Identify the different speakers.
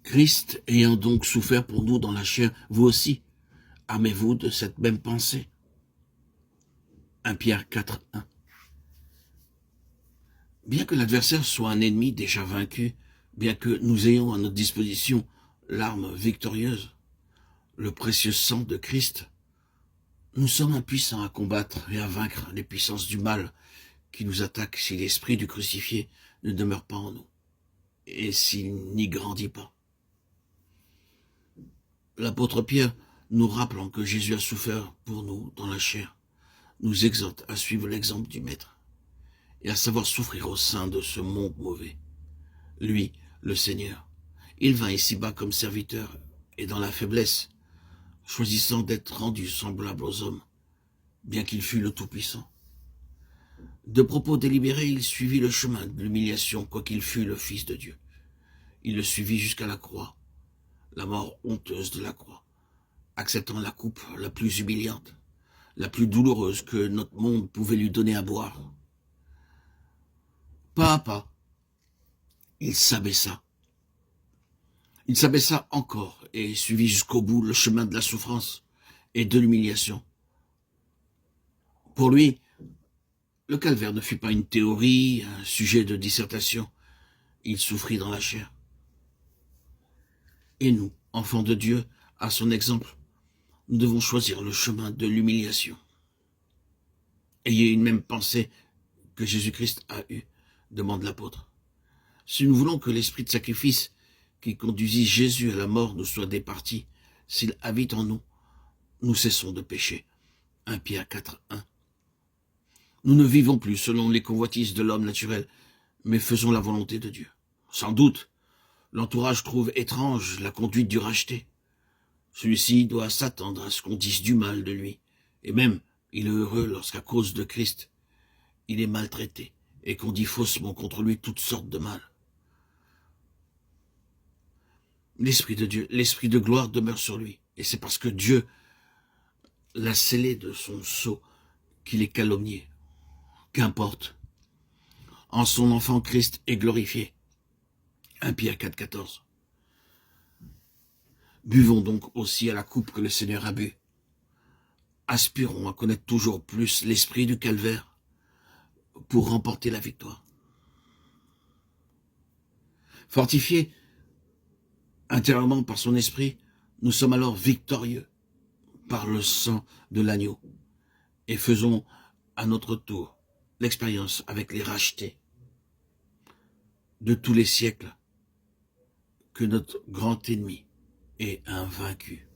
Speaker 1: Christ ayant donc souffert pour nous dans la chair, vous aussi, armez-vous de cette même pensée. 1 Pierre 4, 1. Bien que l'adversaire soit un ennemi déjà vaincu, bien que nous ayons à notre disposition l'arme victorieuse, le précieux sang de Christ, nous sommes impuissants à combattre et à vaincre les puissances du mal qui nous attaquent si l'esprit du crucifié ne demeure pas en nous et s'il n'y grandit pas. L'apôtre Pierre, nous rappelant que Jésus a souffert pour nous dans la chair, nous exhorte à suivre l'exemple du Maître et à savoir souffrir au sein de ce monde mauvais. Lui, le Seigneur, il vint ici-bas comme serviteur et dans la faiblesse, choisissant d'être rendu semblable aux hommes, bien qu'il fût le Tout-Puissant. De propos délibérés, il suivit le chemin de l'humiliation, quoiqu'il fût le Fils de Dieu. Il le suivit jusqu'à la croix, la mort honteuse de la croix, acceptant la coupe la plus humiliante, la plus douloureuse que notre monde pouvait lui donner à boire. Pas à pas, il s'abaissa. Il s'abaissa encore et suivit jusqu'au bout le chemin de la souffrance et de l'humiliation. Pour lui, le calvaire ne fut pas une théorie, un sujet de dissertation. Il souffrit dans la chair. Et nous, enfants de Dieu, à son exemple, nous devons choisir le chemin de l'humiliation. Ayez une même pensée que Jésus-Christ a eue, demande l'apôtre. Si nous voulons que l'esprit de sacrifice qui conduisit Jésus à la mort nous soit départi, s'il habite en nous, nous cessons de pécher. 1 Pierre 4, 1. Nous ne vivons plus selon les convoitises de l'homme naturel, mais faisons la volonté de Dieu. Sans doute, l'entourage trouve étrange la conduite du racheté. Celui-ci doit s'attendre à ce qu'on dise du mal de lui, et même il est heureux lorsqu'à cause de Christ, il est maltraité et qu'on dit faussement contre lui toutes sortes de mal. L'Esprit de Dieu, l'Esprit de gloire demeure sur lui, et c'est parce que Dieu l'a scellé de son sceau qu'il est calomnié. Qu'importe, en son enfant Christ est glorifié. 1 Pierre 4, 14. Buvons donc aussi à la coupe que le Seigneur a bu. Aspirons à connaître toujours plus l'esprit du calvaire pour remporter la victoire. Fortifiés intérieurement par son esprit, nous sommes alors victorieux par le sang de l'agneau et faisons à notre tour l'expérience avec les rachetés de tous les siècles que notre grand ennemi est invaincu.